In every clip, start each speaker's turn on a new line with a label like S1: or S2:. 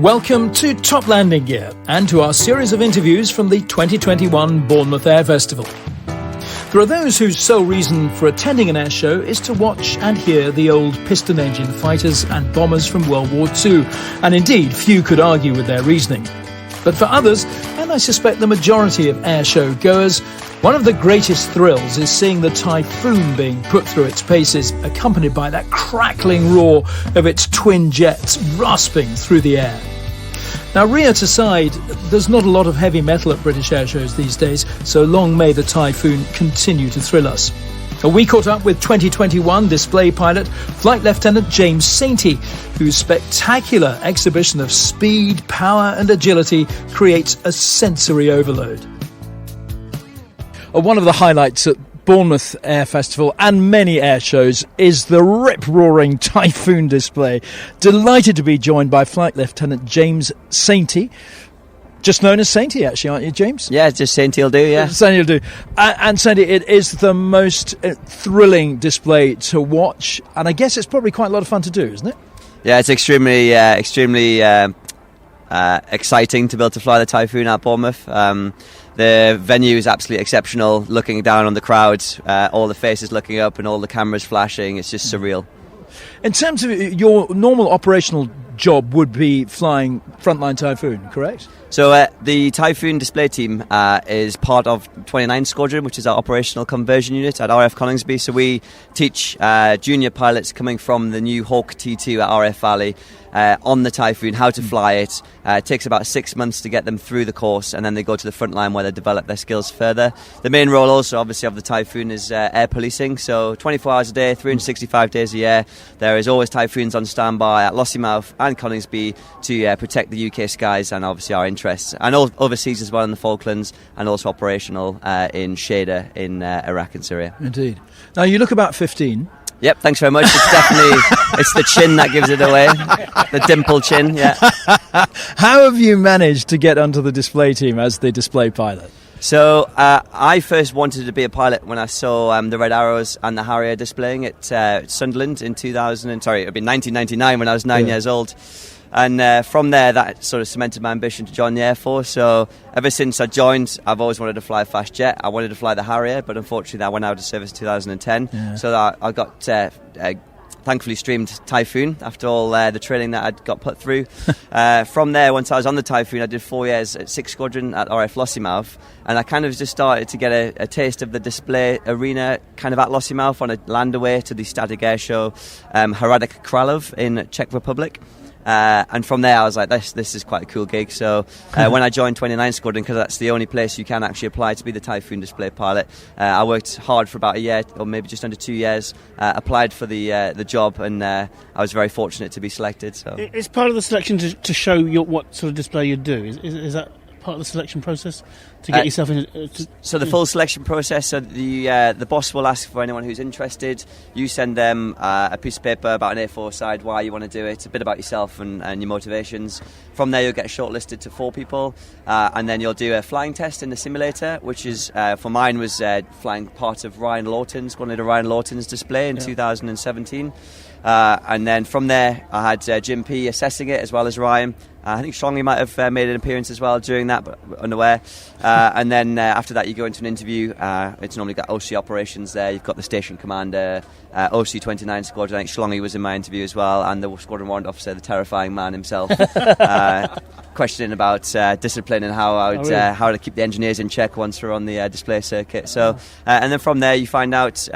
S1: Welcome to Top Landing Gear and to our series of interviews from the 2021 Bournemouth Air Festival. There are those whose sole reason for attending an air show is to watch and hear the old piston-engine fighters and bombers from World War II, and indeed few could argue with their reasoning. But for others, and I suspect the majority of air show goers, one of the greatest thrills is seeing the Typhoon being put through its paces, accompanied by that crackling roar of its twin jets rasping through the air. Now, RIAT aside, there's not a lot of heavy metal at British air shows these days, so long may the Typhoon continue to thrill us. We caught up with 2021 display pilot Flt Lt James Sainty, whose spectacular exhibition of speed, power and agility creates a sensory overload. One of the highlights at Bournemouth Air Festival and many air shows is the rip-roaring Typhoon display. Delighted to be joined by Flt Lt James Sainty. Just known as Sainty, actually, aren't you, James?
S2: Yeah, just Sainty will do, yeah.
S1: Sainty will do. And Sainty, it is the most thrilling display to watch, and I guess it's probably quite a lot of fun to do, isn't it?
S2: Yeah, it's extremely exciting to be able to fly the Typhoon at Bournemouth. The venue is absolutely exceptional, looking down on the crowds, all the faces looking up and all the cameras flashing. It's just surreal.
S1: In terms of your normal operational job would be flying frontline Typhoon, correct?
S2: So the Typhoon display team is part of 29 Squadron, which is our operational conversion unit at RAF Coningsby. So we teach junior pilots coming from the new Hawk T2 at RAF Valley on the Typhoon how to fly it. It takes about 6 months to get them through the course, and then they go to the front line where they develop their skills further. The main role also, obviously, of the Typhoon is air policing. So 24 hours a day, 365 days a year, there is always Typhoons on standby at Lossiemouth and Coningsby to protect the UK skies and obviously our interests, and overseas as well in the Falklands, and also operational in Shader in Iraq and Syria.
S1: Indeed. Now you look about 15.
S2: Yep, thanks very much. It's definitely it's the chin that gives it away, the dimple chin. Yeah.
S1: How have you managed to get onto the display team as the display pilot?
S2: So I first wanted to be a pilot when I saw the Red Arrows and the Harrier displaying at Sunderland in 1999 when I was 9 years old. And from there, that sort of cemented my ambition to join the Air Force. So ever since I joined, I've always wanted to fly a fast jet. I wanted to fly the Harrier, but unfortunately I went out of service in 2010. Yeah. So I got thankfully streamed Typhoon after all the training that I'd got put through. From there, once I was on the Typhoon, I did 4 years at 6th Squadron at RAF Lossiemouth, and I kind of just started to get a taste of the display arena kind of at Lossiemouth on a landaway to the static air show Hradec Králové in Czech Republic. And from there I was like, this is quite a cool gig. So when I joined 29 Squadron, because that's the only place you can actually apply to be the Typhoon display pilot, I worked hard for about a year, or maybe just under 2 years, applied for the job, and I was very fortunate to be selected. So
S3: it's part of the selection to show what sort of display you'd do. Is that part of the selection process to get yourself in?
S2: So the full selection process. So the boss will ask for anyone who's interested. You send them a piece of paper about an A4 side, why you want to do it, a bit about yourself and your motivations. From there, you'll get shortlisted to 4 people, and then you'll do a flying test in the simulator, which is for mine was flying part of Ryan Lawton's display in 2017. And then from there, I had Jim P assessing it as well as Ryan. I think Strongly might have made an appearance as well during that, but unaware. And then after that, you go into an interview. It's normally got OC operations there. You've got the station commander, OC 29 Squadron. I think Schlongy was in my interview as well, and the squadron warrant officer, the terrifying man himself, questioning about discipline and how to keep the engineers in check once we're on the display circuit. So, and then from there, you find out.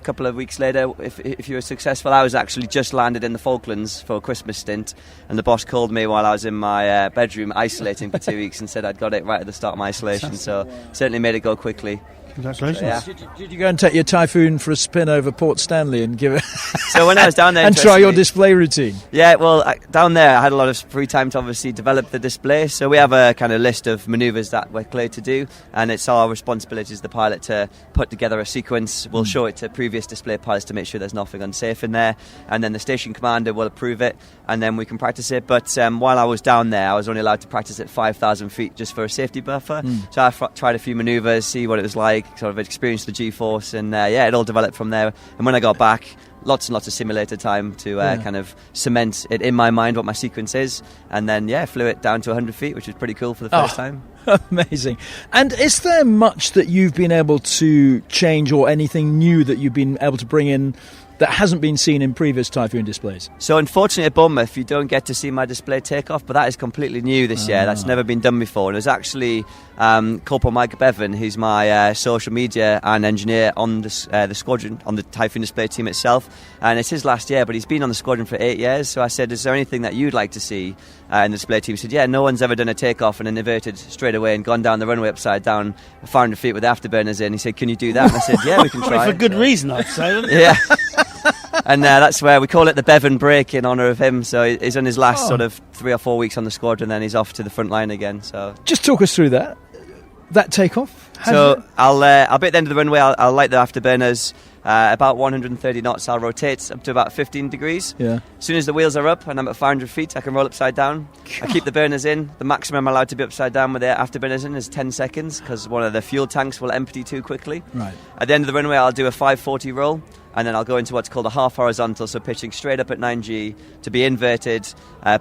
S2: Couple of weeks later, if you were successful. I was actually just landed in the Falklands for a Christmas stint, and the boss called me while I was in my bedroom isolating for 2 weeks and said I'd got it right at the start of my isolation. So certainly made it go quickly.
S3: Congratulations.
S2: So,
S1: yeah. Did you go and take your Typhoon for a spin over Port Stanley and give it?
S2: So when I was down there,
S1: and try your display routine.
S2: Yeah, well, down there I had a lot of free time to obviously develop the display. So we have a kind of list of manoeuvres that we're cleared to do, and it's our responsibility as the pilot to put together a sequence. We'll show it to previous display pilots to make sure there's nothing unsafe in there, and then the station commander will approve it, and then we can practice it. But while I was down there, I was only allowed to practice at 5,000 feet just for a safety buffer. So I tried a few manoeuvres, see what it was like, sort of experience the G-force, and it all developed from there. And when I got back, lots and lots of simulator time to kind of cement it in my mind what my sequence is, and then flew it down to 100 feet, which was pretty cool for the first time.
S1: Amazing. And is there much that you've been able to change, or anything new that you've been able to bring in that hasn't been seen in previous Typhoon displays?
S2: So unfortunately at Bournemouth you don't get to see my display take off, but that is completely new this year. That's never been done before. And it was actually Corporal Mike Bevan, who's my social media and engineer on the squadron, on the Typhoon display team itself, and it's his last year, but he's been on the squadron for 8 years. So I said, is there anything that you'd like to see in the display team? He said, yeah, no one's ever done a takeoff and then inverted straight away and gone down the runway upside down 500 feet with the afterburners in. He said, can you do that? And I said, yeah, we can try.
S3: For good reason, I'd say.
S2: Yeah. And that's where we call it the Bevan break in honour of him. So he's on his last sort of 3 or 4 weeks on the squadron, then he's off to the front line again. So
S1: just talk us through that takeoff.
S2: I'll be at the end of the runway. I'll light the afterburners. About 130 knots. I'll rotate up to about 15 degrees. Yeah. As soon as the wheels are up and I'm at 500 feet, I can roll upside down. I keep the burners in. The maximum I'm allowed to be upside down with the afterburners in is 10 seconds because one of the fuel tanks will empty too quickly. Right. At the end of the runway, I'll do a 540 roll. And then I'll go into what's called a half horizontal, so pitching straight up at 9G to be inverted,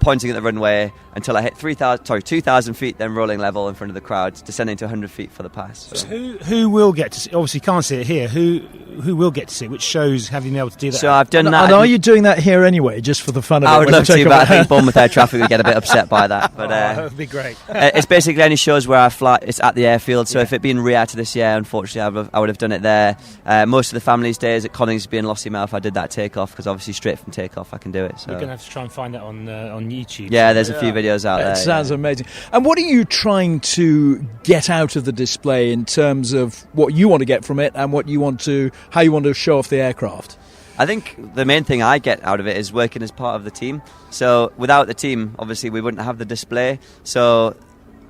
S2: pointing at the runway until I hit 2,000 feet, then rolling level in front of the crowd, descending to 100 feet for the pass.
S4: So who will get to see? Obviously, you can't see it here. Who will get to see it? Which shows have you been able to do that?
S2: So I've done that.
S1: And are you doing that here anyway, just for the fun of it?
S2: I would love to, but I think Bournemouth Air Traffic would get a bit upset by that. But
S4: that would be great.
S2: It's basically any shows where I fly. It's at the airfield. So if it been RIAT this year, unfortunately, I would have done it there. Most of the family's days at Coningsby and Lossiemouth, I did that takeoff because obviously straight from takeoff I can do it. So
S4: you're going to have to try and find that on YouTube.
S2: Yeah, there's a few videos out there.
S1: It sounds amazing. And what are you trying to get out of the display in terms of what you want to get from it and how you want to show off the aircraft?
S2: I think the main thing I get out of it is working as part of the team. So without the team, obviously we wouldn't have the display. So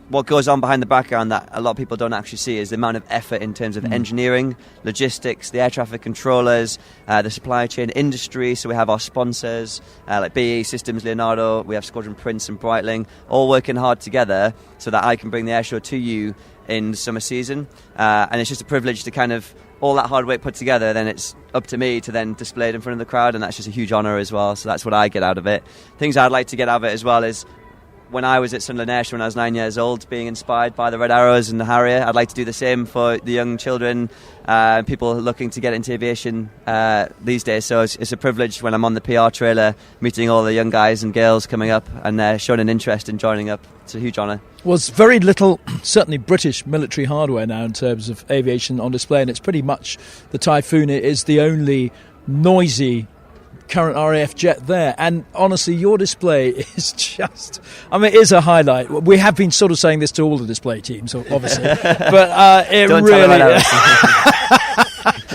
S2: what goes on behind the background that a lot of people don't actually see is the amount of effort in terms of engineering, logistics, the air traffic controllers, the supply chain industry. So we have our sponsors like BAE Systems, Leonardo, we have Squadron Prince and Breitling, all working hard together so that I can bring the airshow to you in the summer season. And it's just a privilege to kind of all that hard work put together, then it's up to me to then display it in front of the crowd, and that's just a huge honour as well. So that's what I get out of it. Things I'd like to get out of it as well is when I was at Sunderland Airshow when I was 9 years old, being inspired by the Red Arrows and the Harrier, I'd like to do the same for the young children, people looking to get into aviation these days. So it's a privilege when I'm on the PR trailer, meeting all the young guys and girls coming up and showing an interest in joining up. It's a huge honour.
S1: Well, it's very little, certainly British military hardware now in terms of aviation on display, and it's pretty much the Typhoon is the only noisy current RAF jet there, and honestly your display is just, it is a highlight. We have been sort of saying this to all the display teams obviously, but it
S2: don't
S1: really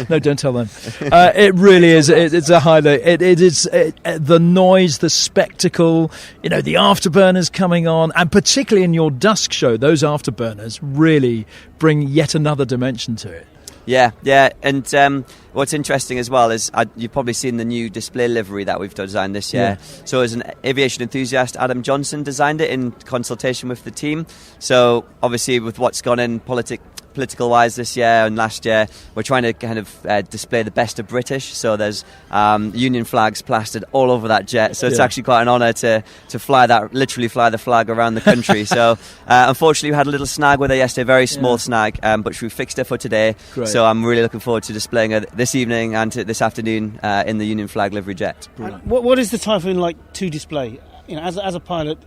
S1: no, don't tell them. It really is. It's a highlight. It is the noise, the spectacle, the afterburners coming on, and particularly in your dusk show, those afterburners really bring yet another dimension to it.
S2: Yeah, and what's interesting as well is you've probably seen the new display livery that we've designed this year. Yeah. So as an aviation enthusiast, Adam Johnson designed it in consultation with the team. So obviously with what's gone in political wise this year and last year, we're trying to kind of display the best of British. So there's Union flags plastered all over that jet. So it's actually quite an honour to literally fly the flag around the country. So unfortunately we had a little snag with it yesterday, very small snag, but we fixed it for today. Great. So I'm really looking forward to displaying it this evening and this afternoon in the Union flag livery jet.
S4: What is the Typhoon like to display? As a pilot,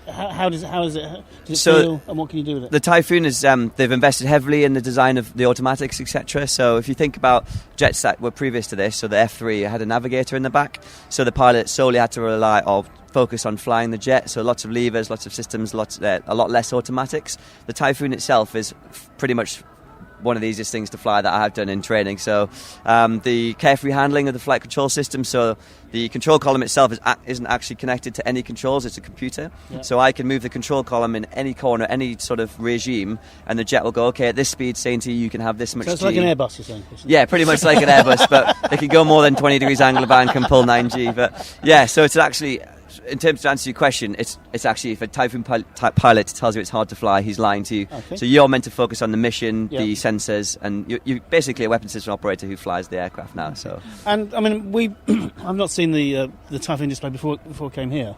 S4: how is it feel, and what can you do with it?
S2: The Typhoon is they've invested heavily in the design of the automatics, etc. So if you think about jets that were previous to this, so the F3 had a navigator in the back, so the pilot solely had to rely or focus on flying the jet. So lots of levers, lots of systems, a lot less automatics. The Typhoon itself is pretty much one of the easiest things to fly that I have done in training. So the carefree handling of the flight control system, so the control column itself isn't actually connected to any controls, it's a computer. Yeah. So I can move the control column in any corner, any sort of regime, and the jet will go, okay, at this speed, Sainty, you can have this much
S4: G. So it's like an Airbus, you're saying?
S2: Yeah, pretty much like an Airbus, but it can go more than 20 degrees angle of bank and pull 9G. But yeah, so it's actually in terms to answer your question, it's actually, if a Typhoon pilot tells you it's hard to fly, he's lying to you. Okay. So you're meant to focus on the mission, the sensors, and you're basically a weapons system operator who flies the aircraft now. So,
S4: and I mean, I've not seen the Typhoon display before I came here,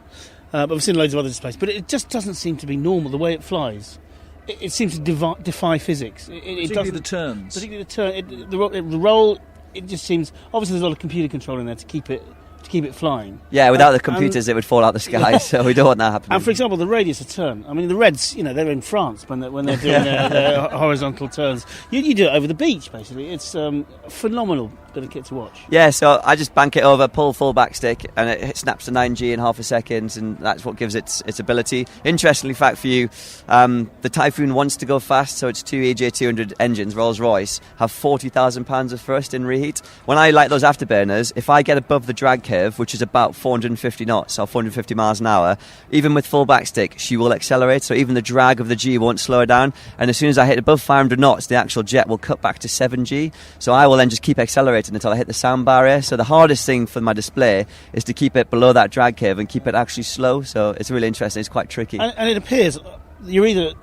S4: but I've seen loads of other displays. But it just doesn't seem to be normal the way it flies. It seems to defy physics.
S1: Particularly the turns.
S4: Particularly the turn. The roll. It just seems, obviously there's a lot of computer control in there to keep it flying.
S2: Yeah, without the computers, it would fall out the sky. So we don't want that happening.
S4: And for example, the radius of turn. I mean, the Reds, they're in France when they're doing their horizontal turns. You do it over the beach, basically. It's a phenomenal bit of kit to watch.
S2: Yeah, so I just bank it over, pull full back stick, and it snaps to 9G in half a second, and that's what gives its ability. Interestingly, fact for you, the Typhoon wants to go fast, so its two AJ200 engines, Rolls-Royce, have 40,000 pounds of thrust in reheat. When I light those afterburners, if I get above the drag curve, which is about 450 knots or 450 miles an hour, even with full back stick, she will accelerate, so even the drag of the G won't slow her down, and as soon as I hit above 500 knots, the actual jet will cut back to 7G, so I will then just keep accelerating until I hit the sound barrier. So the hardest thing for my display is to keep it below that drag curve and keep it actually slow, so it's really interesting. It's quite tricky.
S4: And it appears the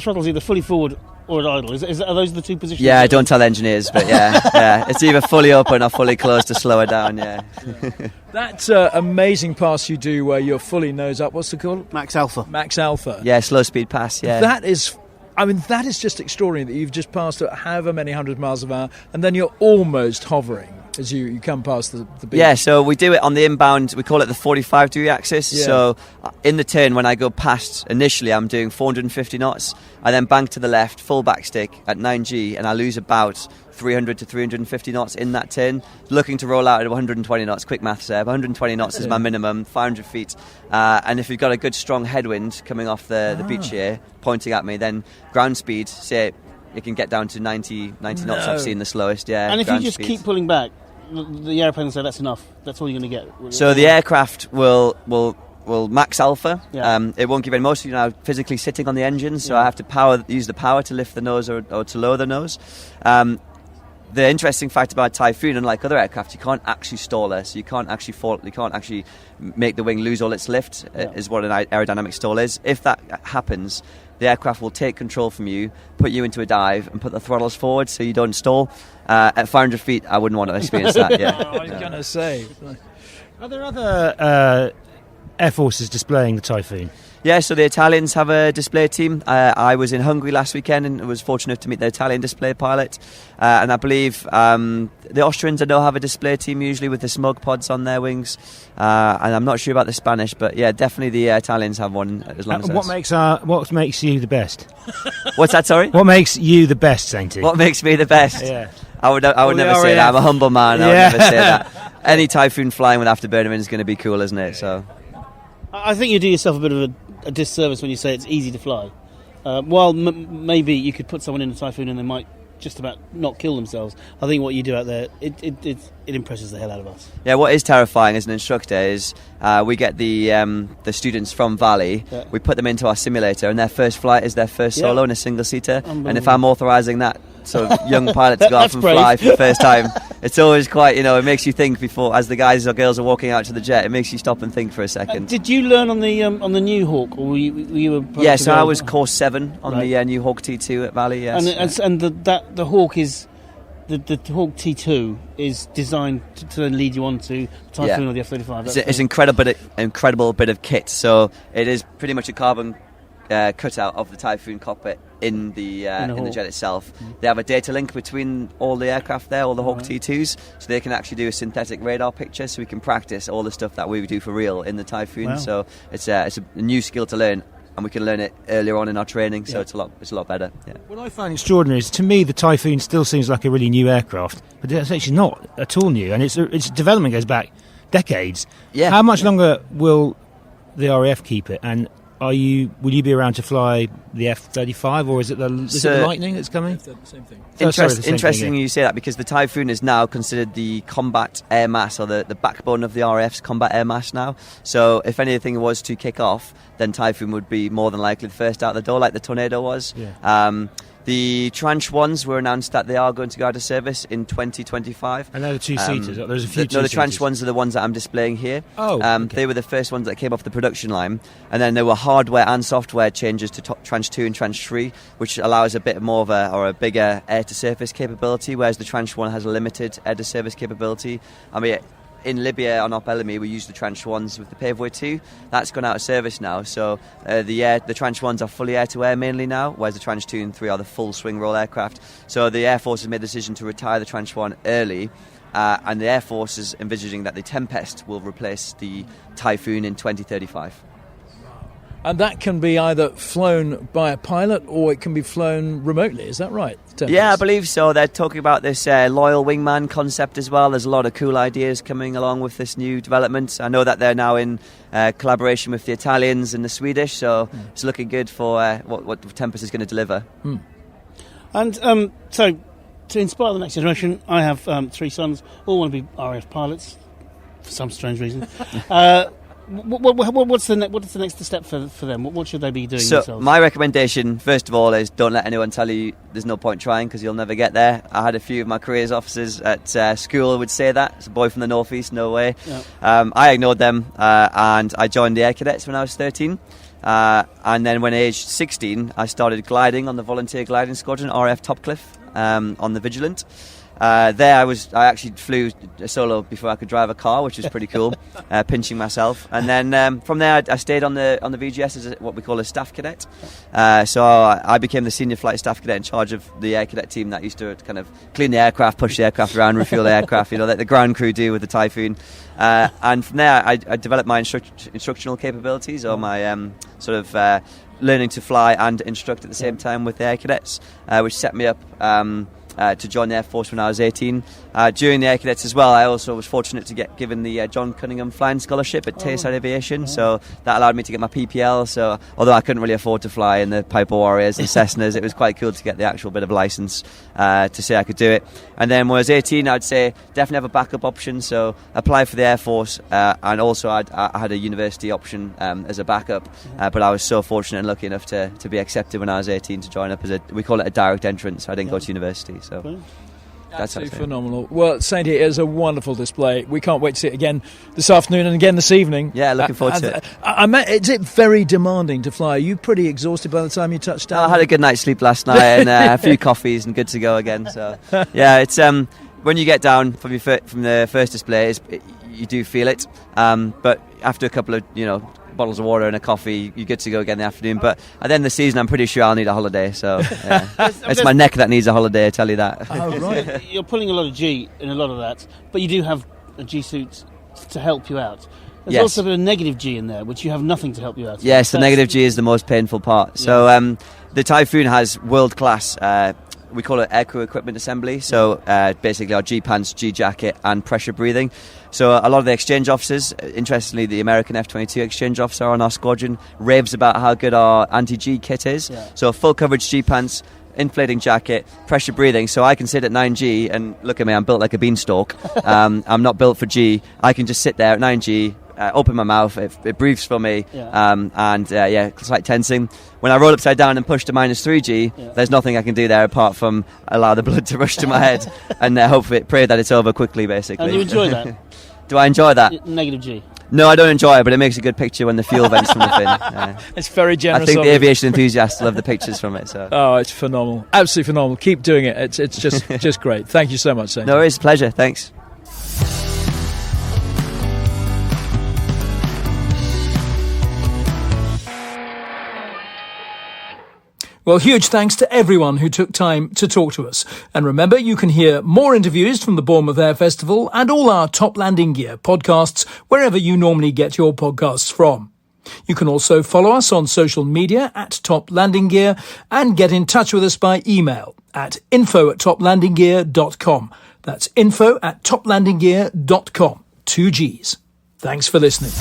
S4: throttle's either fully forward or at idle. Are those the two positions?
S2: Yeah, don't tell engineers, but yeah, it's either fully open or fully closed to slow it down. Yeah.
S1: That amazing pass you do where you're fully nose up. What's it called?
S4: Max Alpha.
S1: Max Alpha.
S2: Yeah, slow speed pass. Yeah.
S1: That is just extraordinary that you've just passed at however many 100 miles an hour, and then you're almost hovering as you come past the beach.
S2: Yeah, so we do it on the inbound, we call it the 45-degree axis. Yeah. So in the turn, when I go past, initially I'm doing 450 knots. I then bank to the left, full back stick at 9G, and I lose about 300 to 350 knots in that turn. Looking to roll out at 120 knots, quick maths there. 120 knots is my minimum, 500 feet. And if you've got a good strong headwind coming off the beach here, pointing at me, then ground speed, say it can get down to 90 knots. I've seen the slowest, yeah.
S4: And if you just keep pulling back, the airplane will say that's enough. That's all you're going to get.
S2: So the aircraft will max alpha.
S4: Yeah.
S2: It won't give any. Most of you now physically sitting on the engine, so I have to use the power to lift the nose or to lower the nose. The interesting fact about Typhoon, unlike other aircraft, you can't actually stall her, so you can't actually fall. You can't actually make the wing lose all its lift. Is what an aerodynamic stall is. If that happens, the aircraft will take control from you, put you into a dive, and put the throttles forward so you don't stall. At 500 feet, I wouldn't want to experience that. Yeah.
S1: I was going to say.
S5: Are there other air forces displaying the Typhoon?
S2: Yeah, so the Italians have a display team. I was in Hungary last weekend and was fortunate to meet the Italian display pilot. And I believe the Austrians, I know, have a display team usually with the smoke pods on their wings. And I'm not sure about the Spanish, but yeah, definitely the Italians have one as long as
S5: what makes you the best?
S2: What's that, sorry?
S5: What makes you the best, Sainty?
S2: What makes me the best?
S5: Yeah.
S2: I would never say that. I'm a humble man. I would never say that. Any Typhoon flying with afterburner is going to be cool, isn't it? So
S4: I think you do yourself a bit of a disservice when you say it's easy to fly. While maybe you could put someone in a Typhoon and they might just about not kill themselves, I think what you do out there, it impresses the hell out of us.
S2: Yeah, what is terrifying as an instructor is we get the students from Valley, we put them into our simulator, and their first flight is their first solo in a single-seater. And if I'm authorising that sort of young pilot to go off and fly for the first time, it's always quite, it makes you think before, as the guys or girls are walking out to the jet, it makes you stop and think for a second.
S4: Did you learn on the New Hawk, or were you
S2: Yeah, so I was course 7 on the New Hawk T2 at Valley, yes.
S4: And the Hawk is... The Hawk T2 is designed to then lead you on to Typhoon or the F-35.
S2: It's incredible bit of kit. So it is pretty much a carbon cutout of the Typhoon cockpit in the jet itself. They have a data link between all the aircraft there, all the Hawk T2s, so they can actually do a synthetic radar picture, so we can practice all the stuff that we do for real in the Typhoon.
S4: Wow.
S2: So it's a new skill to learn. And we can learn it earlier on in our training, so it's a lot better. Yeah.
S5: What I find extraordinary is, to me, the Typhoon still seems like a really new aircraft, but it's actually not at all new, and its development goes back decades.
S2: Yeah.
S5: How much longer will the RAF keep it? And will you be around to fly the F-35, or is it the Lightning that's coming?
S1: Same thing.
S2: Interesting you say that, because the Typhoon is now considered the combat air mass, or the backbone of the RAF's combat air mass now. So if anything was to kick off, then Typhoon would be more than likely the first out the door, like the Tornado was.
S5: Yeah.
S2: The tranche ones were announced that they are going to go out of service in 2025.
S5: And they're the two-seaters. There's a few
S2: No, the tranche ones are the ones that I'm displaying here.
S5: Oh, okay.
S2: They were the first ones that came off the production line. And then there were hardware and software changes to tranche 2 and tranche 3, which allows a bit more of a bigger air-to-surface capability, whereas the tranche 1 has a limited air-to-surface capability. I mean, in Libya on Op Elmi, we used the tranche 1s with the Paveway 2. That's gone out of service now, so the tranche 1s are fully air-to-air mainly now, whereas the tranche 2 and 3 are the full swing-roll aircraft. So the Air Force has made the decision to retire the tranche 1 early, and the Air Force is envisaging that the Tempest will replace the Typhoon in 2035.
S1: And that can be either flown by a pilot or it can be flown remotely, is that right? Tempest?
S2: Yeah, I believe so. They're talking about this loyal wingman concept as well. There's a lot of cool ideas coming along with this new development. I know that they're now in collaboration with the Italians and the Swedish, so it's looking good for what Tempest is going to deliver.
S4: And so, to inspire the next generation, I have 3 sons, all want to be RAF pilots, for some strange reason. What's the next step for them? What should they be doing themselves?
S2: My recommendation, first of all, is don't let anyone tell you there's no point trying, because you'll never get there. I had a few of my careers officers at school would say that. It's a boy from the northeast, no way. Yeah. I ignored them, and I joined the Air Cadets when I was 13. And then when aged 16, I started gliding on the Volunteer Gliding Squadron, RAF Topcliffe, on the Vigilant. There I actually flew solo before I could drive a car, which was pretty cool, pinching myself. And then from there I stayed on the VGS as what we call a staff cadet. So I became the senior flight staff cadet in charge of the air cadet team that used to kind of clean the aircraft, push the aircraft around, refuel the aircraft, like the ground crew do with the Typhoon. And from there I developed my instructional capabilities, or my learning to fly and instruct at the same time with the air cadets, which set me up to join the Air Force when I was 18. During the Air Cadets as well, I also was fortunate to get given the John Cunningham Flying Scholarship at Tayside Aviation, so that allowed me to get my PPL. So although I couldn't really afford to fly in the Piper Warriors and Cessnas, it was quite cool to get the actual bit of licence to say I could do it. And then when I was 18, I'd say definitely have a backup option, so apply for the Air Force, and also I had a university option as a backup, but I was so fortunate and lucky enough to be accepted when I was 18 to join up as we call it a direct entrance, so I didn't go to university. So that's
S1: absolutely phenomenal. Well, Sainty, it is a wonderful display. We can't wait to see it again this afternoon and again this evening.
S2: Yeah, looking forward to it.
S1: Is it very demanding to fly? Are you pretty exhausted by the time you touch down?
S2: I had a good night's sleep last night and a few coffees and good to go again. So yeah, it's when you get down from the first display, you do feel it. But after a couple of bottles of water and a coffee, you're good to go again in the afternoon. But at the end of the season, I'm pretty sure I'll need a holiday. So yeah. It's my neck that needs a holiday, I tell you that.
S1: Oh, right.
S4: You're pulling a lot of G in a lot of that, but you do have a G suit to help you out. There's also a bit of negative G in there, which you have nothing to help you out.
S2: Yes, the negative G is the most painful part. Yeah. So the Typhoon has world-class we call it aircrew equipment assembly, so basically our G-pants, G-jacket and pressure breathing. So a lot of the exchange officers, interestingly the American F-22 exchange officer on our squadron raves about how good our anti-G kit is. Yeah. So full coverage G-pants, inflating jacket, pressure breathing, so I can sit at 9G and look at me, I'm built like a beanstalk. I'm not built for G. I can just sit there at 9G, open my mouth, it breathes for me, slight tensing. When I roll upside down and push to -3G, there's nothing I can do there apart from allow the blood to rush to my head and hopefully pray that it's over quickly, basically.
S4: And you enjoy that?
S2: Do I enjoy that?
S4: Negative G.
S2: No, I don't enjoy it, but it makes a good picture when the fuel vents from the fin.
S1: It's very generous.
S2: I think the aviation enthusiasts love the pictures from it. So.
S1: Oh, it's phenomenal. Absolutely phenomenal. Keep doing it. It's just great. Thank you so much, Sainty.
S2: No, it's a pleasure. Thanks.
S1: Well, huge thanks to everyone who took time to talk to us. And remember, you can hear more interviews from the Bournemouth Air Festival and all our Top Landing Gear podcasts wherever you normally get your podcasts from. You can also follow us on social media at Top Landing Gear and get in touch with us by email at info@toplandinggear.com. That's info@toplandinggear.com. 2 Gs. Thanks for listening.